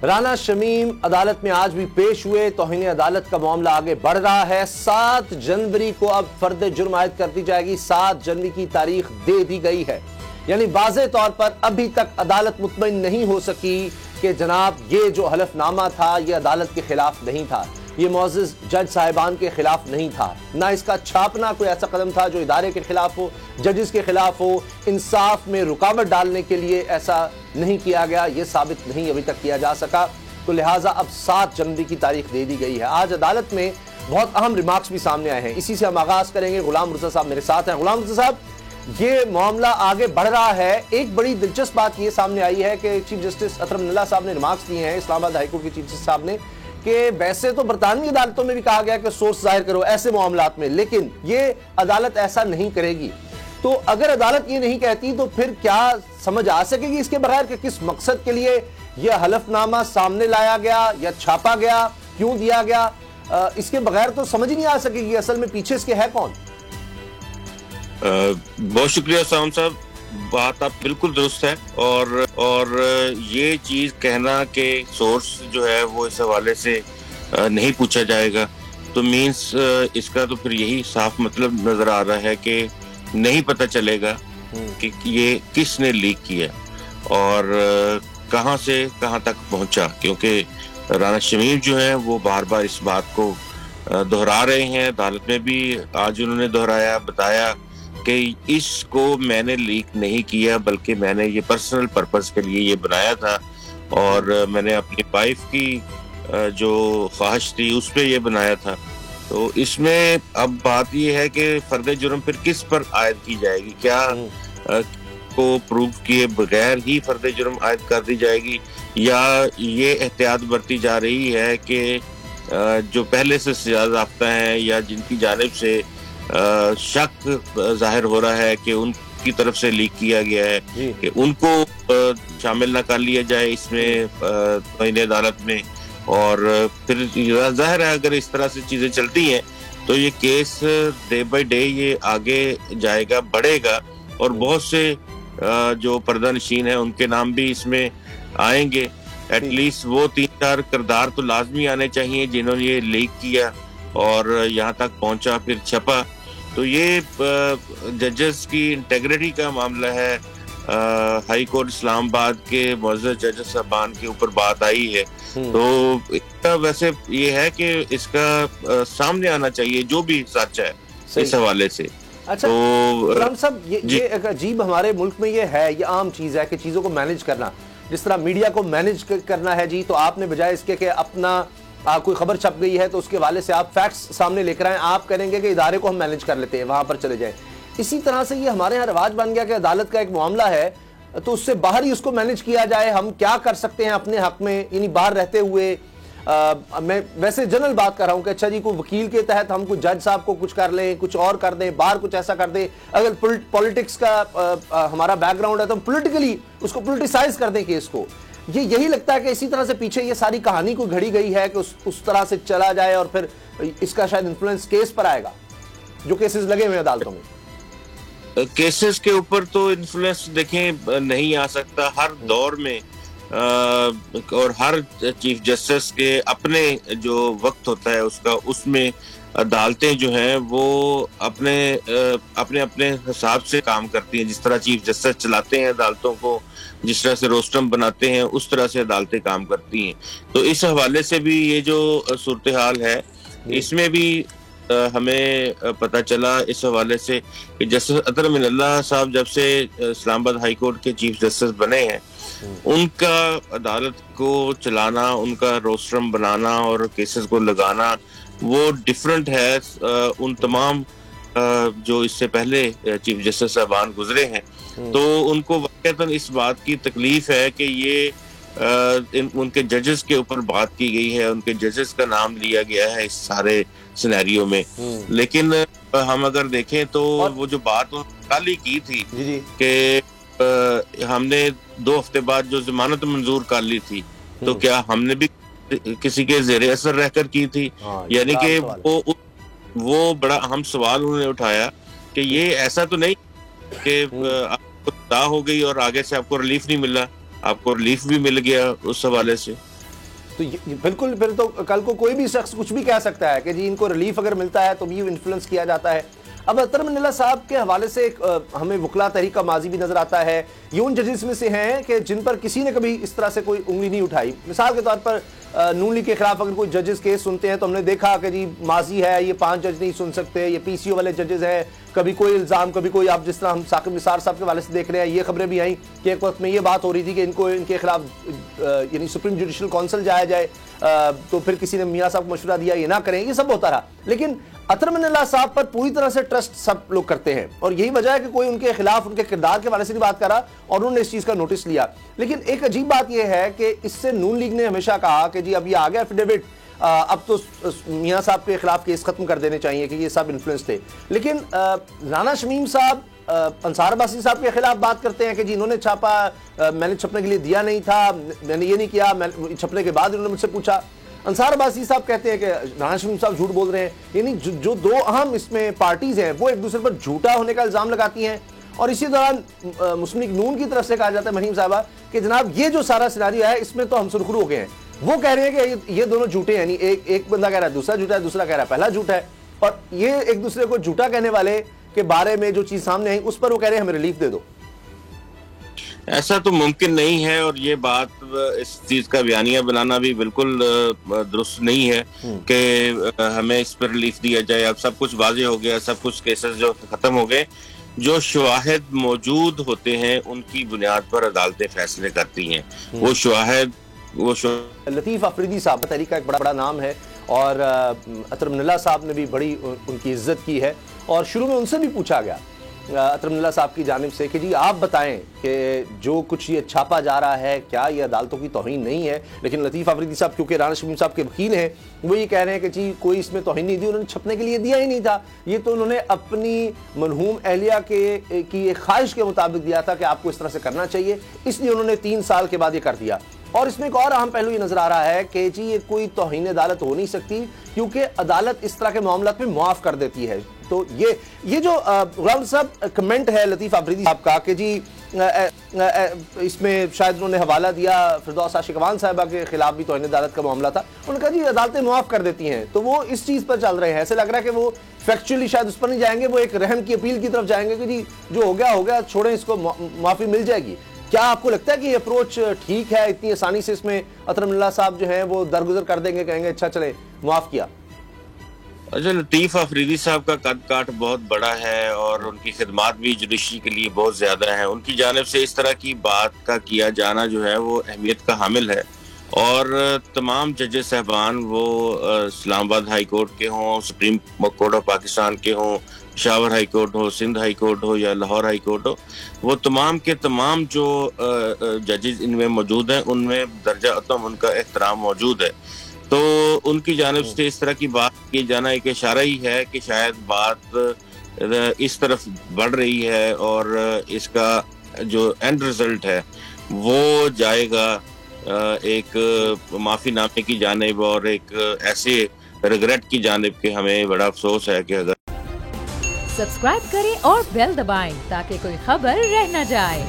رانا شمیم عدالت میں آج بھی پیش ہوئے. توہین عدالت کا معاملہ آگے بڑھ رہا ہے. 7 جنوری کو اب فرد جرم عائد کر دی جائے گی. 7 جنوری کی تاریخ دے دی گئی ہے. یعنی واضح طور پر ابھی تک عدالت مطمئن نہیں ہو سکی کہ جناب یہ جو حلف نامہ تھا یہ عدالت کے خلاف نہیں تھا, یہ معزز جج صاحبان کے خلاف نہیں تھا, نہ اس کا چھاپنا کوئی ایسا قدم تھا جو ادارے کے خلاف ہو, ججز کے خلاف ہو, انصاف میں رکاوٹ ڈالنے کے لیے ایسا نہیں کیا گیا, یہ ثابت نہیں ابھی تک کیا جا سکا. تو لہٰذا اب 7 جنوری کی تاریخ دے دی گئی ہے. آج عدالت میں بہت اہم ریمارکس بھی سامنے آئے ہیں, اسی سے ہم آغاز کریں گے. غلام مرتضیٰ صاحب میرے ساتھ ہیں. غلام مرتضیٰ صاحب, یہ معاملہ آگے بڑھ رہا ہے. ایک بڑی دلچسپ بات یہ سامنے آئی ہے کہ چیف جسٹس اطہر من اللہ صاحب نے ریمارکس دیے ہیں, اسلام آباد ہائی کورٹ کے چیف جسٹس صاحب نے, کہ ویسے تو برطانوی عدالتوں میں بھی کہا گیا کہ سورس ظاہر کرو ایسے معاملات میں, لیکن یہ عدالت ایسا نہیں کرے گی. تو اگر عدالت یہ نہیں کہتی تو پھر کیا سمجھ آ سکے گی اس کے بغیر کہ کس مقصد کے لیے یہ حلف نامہ سامنے لایا گیا یا چھاپا گیا, کیوں دیا گیا؟ اس کے بغیر تو سمجھ نہیں آ سکے گی اصل میں پیچھے اس کے ہے کون. بہت شکریہ سام صاحب, بات آپ بالکل درست ہے. اور یہ چیز کہنا کہ سورس جو ہے وہ اس حوالے سے نہیں پوچھا جائے گا تو مینس اس کا تو پھر یہی صاف مطلب نظر آ رہا ہے کہ نہیں پتہ چلے گا کہ یہ کس نے لیک کیا اور کہاں سے کہاں تک پہنچا, کیونکہ رانا شمیم جو ہیں وہ بار بار اس بات کو دہرا رہے ہیں. عدالت میں بھی آج انہوں نے دہرایا, بتایا کہ اس کو میں نے لیک نہیں کیا بلکہ میں نے یہ پرسنل پرپس کے لیے یہ بنایا تھا اور میں نے اپنی وائف کی جو خواہش تھی اس پہ یہ بنایا تھا. تو اس میں اب بات یہ ہے کہ فرد جرم پھر کس پر عائد کی جائے گی, کیا کو پروف کیے بغیر ہی فرد جرم عائد کر دی جائے گی, یا یہ احتیاط برتی جا رہی ہے کہ جو پہلے سے سزا یافتہ ہیں یا جن کی جانب سے شک ظاہر ہو رہا ہے کہ ان کی طرف سے لیک کیا گیا ہے کہ ان کو شامل نہ کر لیا جائے اس میں توہین عدالت میں. اور پھر ظاہر ہے اگر اس طرح سے چیزیں چلتی ہیں تو یہ کیس ڈے بائی ڈے یہ آگے جائے گا, بڑھے گا, اور بہت سے جو پردہ نشین ہیں ان کے نام بھی اس میں آئیں گے. ایٹ لیسٹ وہ 3-4 کردار تو لازمی آنے چاہیے جنہوں نے یہ لیک کیا اور یہاں تک پہنچا پھر چھپا. تو یہ ججز کی انٹیگریٹی کا معاملہ ہے. ہائی کورٹ اسلام آباد کے معزز جج صاحبان کے اوپر بات آئی ہے, تو اس کا ویسے یہ ہے کہ اس کا سامنے آنا چاہیے جو بھی سچ ہے اس حوالے سے. اچھا غلام صاحب, یہ ایک عجیب ہمارے ملک میں یہ ہے, یہ عام چیز ہے کہ چیزوں کو مینج کرنا, جس طرح میڈیا کو مینج کرنا ہے جی, تو آپ نے بجائے اس کے کہ اپنا کوئی خبر چھپ گئی ہے تو اس کے حوالے سے آپ فیکٹس سامنے لے کر آئیں, آپ کریں گے کہ ادارے کو ہم مینج کر لیتے ہیں, وہاں پر چلے جائیں. اسی طرح سے یہ ہمارے ہاں رواج بن گیا کہ عدالت کا ایک معاملہ ہے تو اس سے باہر ہی اس کو مینج کیا جائے. ہم کیا کر سکتے ہیں اپنے حق میں, یعنی باہر رہتے ہوئے. میں ویسے جنرل بات کر رہا ہوں کہ اچھا جی کوئی وکیل کے تحت ہم کوئی جج صاحب کو کچھ کر لیں, کچھ اور کر دیں, باہر کچھ ایسا کر دیں. اگر پولیٹکس کا ہمارا بیک گراؤنڈ ہے تو ہم پولیٹیکلی اس کو پولیٹیسائز کر دیں کیس کو. یہی لگتا ہے کہ اسی طرح سے پیچھے یہ ساری کہانی کو گھڑی گئی ہے کہ اس طرح سے چلا جائے اور پھر اس کا شاید انفلوئنس کیس پر آئے گا, جو کیسز لگے ہوئے عدالتوں میں. کیسز کے اوپر تو انفلوئنس دیکھیں نہیں آ سکتا. ہر دور میں اور ہر چیف جسٹس کے اپنے جو وقت ہوتا ہے اس میں عدالتیں جو ہیں وہ اپنے حساب سے کام کرتی ہیں. جس طرح چیف جسٹس چلاتے ہیں عدالتوں کو, جس طرح سے روسٹرم بناتے ہیں, اس طرح سے عدالتیں کام کرتی ہیں. تو اس حوالے سے بھی یہ جو صورتحال ہے اس میں بھی ہمیں پتہ چلا اس حوالے سے کہ جسٹس اطہر من اللہ صاحب جب سے اسلام آباد ہائی کورٹ کے چیف جسٹس بنے ہیں, ان کا عدالت کو چلانا, ان کا روسٹرم بنانا اور کیسز کو لگانا وہ ڈیفرنٹ ہے ان تمام جو اس سے پہلے چیف جسٹس صاحبان گزرے ہیں. تو ان کو واقعتاً اس بات کی تکلیف ہے کہ یہ ان کے ججز کے اوپر بات کی گئی ہے, ان کے ججز کا نام لیا گیا ہے اس سارے سینیریو میں. لیکن ہم اگر دیکھیں تو وہ جو بات کل ہی کی تھی کہ ہم نے 2 ہفتے بعد جو ضمانت منظور کر لی تھی, تو کیا ہم نے بھی کسی کے زیر اثر رہ کر کی تھی؟ یعنی کہ وہ بڑا اہم سوال انہوں نے اٹھایا کہ یہ ایسا تو نہیں کہ آپ کو تا ہو گئی اور آگے سے آپ کو ریلیف نہیں ملا, آپ کو ریلیف بھی مل گیا اس حوالے سے. تو بالکل پھر تو کل کو کوئی بھی شخص کچھ بھی کہہ سکتا ہے کہ جی ان کو ریلیف اگر ملتا ہے تو بھی انفلوئنس کیا جاتا ہے. اب اطہر منلہ صاحب کے حوالے سے ہمیں وکلا تحریک کا ماضی بھی نظر آتا ہے. یہ ان ججز میں سے ہیں کہ جن پر کسی نے کبھی اس طرح سے کوئی انگلی نہیں اٹھائی. مثال کے طور پر نون لیگ کے خلاف اگر کوئی ججز کیس سنتے ہیں تو ہم نے دیکھا کہ جی ماضی ہے, یہ 5 جج نہیں سن سکتے, یہ پی سی او والے ججز ہیں, کبھی کوئی الزام کبھی کوئی, آپ جس طرح ہم ثاقب نثار صاحب کے حوالے سے دیکھ رہے ہیں, یہ خبریں بھی آئیں کہ ایک وقت میں یہ بات ہو رہی تھی کہ ان کے خلاف یعنی سپریم جوڈیشل کونسل جایا جائے, تو پھر کسی نے میاں صاحب کو مشورہ دیا یہ نہ کریں, یہ سب ہوتا رہا. لیکن اطہر منلہ صاحب پر پوری طرح سے ٹرسٹ سب لوگ کرتے ہیں, اور یہی وجہ ہے کہ کوئی ان کے خلاف ان کے کردار کے حوالے سے نہیں بات کر رہا, اور انہوں نے اس چیز کا نوٹس لیا. لیکن ایک عجیب بات یہ ہے کہ اس سے نون لیگ نے ہمیشہ کہا کہ جی اب یہ آ گیا ایفیڈیوٹ, اب تو میاں صاحب کے خلاف کیس ختم کر دینے چاہیے کہ یہ سب انفلوئنس تھے. لیکن رانا شمیم صاحب انصار عباسی صاحب کے خلاف بات کرتے ہیں کہ جی انہوں نے چھاپا, میں نے چھپنے کے لیے دیا نہیں تھا, میں نے یہ نہیں کیا, چھپنے کے بعد انہوں نے مجھ سے پوچھا. انصار عباسی صاحب کہتے ہیں کہ رانا شمیم صاحب جھوٹ بول رہے ہیں. یعنی جو دو اہم اس میں پارٹیز ہیں وہ ایک دوسرے پر جھوٹا ہونے کا الزام لگاتی ہیں. اور اسی دوران مسلم لیگ نون کی طرف سے کہا جاتا ہے مریم صاحبہ کہ جناب یہ جو سارا سیناریو ہے اس میں تو ہم سرخرو ہو گئے ہیں. وہ کہہ رہے ہیں کہ یہ دونوں جھوٹے ہیں, یعنی ایک بندہ کہہ رہا ہے دوسرا جھوٹا ہے, دوسرا کہہ رہا ہے پہلا جھوٹا ہے, اور یہ ایک دوسرے کو جھوٹا کہنے والے کے بارے میں جو چیز سامنے آئی اس پر وہ کہہ رہے ہیں ہمیں ریلیف دے دو. ایسا تو ممکن نہیں ہے, اور یہ بات اس چیز کا بیانیہ بنانا بھی بالکل درست نہیں ہے کہ ہمیں اس پر ریلیف دیا جائے. اب سب کچھ واضح ہو گیا, سب کچھ کیسز جو ختم ہو گئے. جو شواہد موجود ہوتے ہیں ان کی بنیاد پر عدالتیں فیصلے کرتی ہیں. وہ شواہد لطیف افریدی صاحب تحریک کا ایک بڑا نام ہے, اور اطہر منلہ صاحب نے بھی بڑی ان کی عزت کی ہے, اور شروع میں ان سے بھی پوچھا گیا اطہر منلہ صاحب کی جانب سے کہ جی آپ بتائیں کہ جو کچھ یہ چھاپا جا رہا ہے کیا یہ عدالتوں کی توہین نہیں ہے. لیکن لطیف افریدی صاحب کیونکہ رانا شمیم صاحب کے وکیل ہیں وہ یہ کہہ رہے ہیں کہ جی کوئی اس میں توہین نہیں دی, انہوں نے چھپنے کے لیے دیا ہی نہیں تھا, یہ تو انہوں نے اپنی مرحوم اہلیہ کی ایک خواہش کے مطابق دیا تھا کہ آپ کو اس طرح سے کرنا چاہیے, اس لیے انہوں نے 3 سال کے بعد یہ کر دیا. اور اس میں ایک اور اہم پہلو یہ نظر آ رہا ہے کہ جی یہ کوئی توہین عدالت ہو نہیں سکتی کیونکہ عدالت اس طرح کے معاملات میں معاف کر دیتی ہے. تو یہ جو غلام صاحب کمنٹ ہے لطیف افریدی صاحب کا کہ جی اس میں شاید انہوں نے حوالہ دیا فردوس عاشقوان صاحبہ کے خلاف بھی توہین عدالت کا معاملہ تھا, انہوں نے کہا جی عدالتیں معاف کر دیتی ہیں, تو وہ اس چیز پر چل رہے ہیں. ایسے لگ رہا ہے کہ وہ فیکچولی شاید اس پر نہیں جائیں گے, وہ ایک رحم کی اپیل کی طرف جائیں گے کہ جی جو ہو گیا چھوڑیں, اس کو معافی مل جائے گی. کیا آپ کو لگتا ہے کہ یہ اپروچ ٹھیک ہے؟ اتنی آسانی سے اس میں اطہر منلہ صاحب جو ہیں وہ درگزر کر دیں گے, کہیں گے اچھا چلے معاف کیا؟ اچھا, لطیف افریدی صاحب کا قد کاٹ بہت بڑا ہے اور ان کی خدمات بھی جوڈیشری کے لیے بہت زیادہ ہیں. ان کی جانب سے اس طرح کی بات کا کیا جانا جو ہے وہ اہمیت کا حامل ہے, اور تمام ججز صاحبان وہ اسلام آباد ہائی کورٹ کے ہوں, سپریم کورٹ آف پاکستان کے ہوں, پشاور ہائی کورٹ ہو, سندھ ہائی کورٹ ہو یا لاہور ہائی کورٹ ہو, وہ تمام کے تمام جو ججز ان میں موجود ہیں ان میں درجہ اتم ان کا احترام موجود ہے. تو ان کی جانب سے اس طرح کی بات کی جانا ایک اشارہ ہی ہے کہ شاید بات اس طرف بڑھ رہی ہے, اور اس کا جو اینڈ رزلٹ ہے وہ جائے گا ایک معافی نامے کی جانب اور ایک ایسے ریگریٹ کی جانب کہ ہمیں بڑا افسوس ہے کہ اگر سبسکرائب کریں اور بیل دبائیں تاکہ کوئی خبر رہ نہ جائے.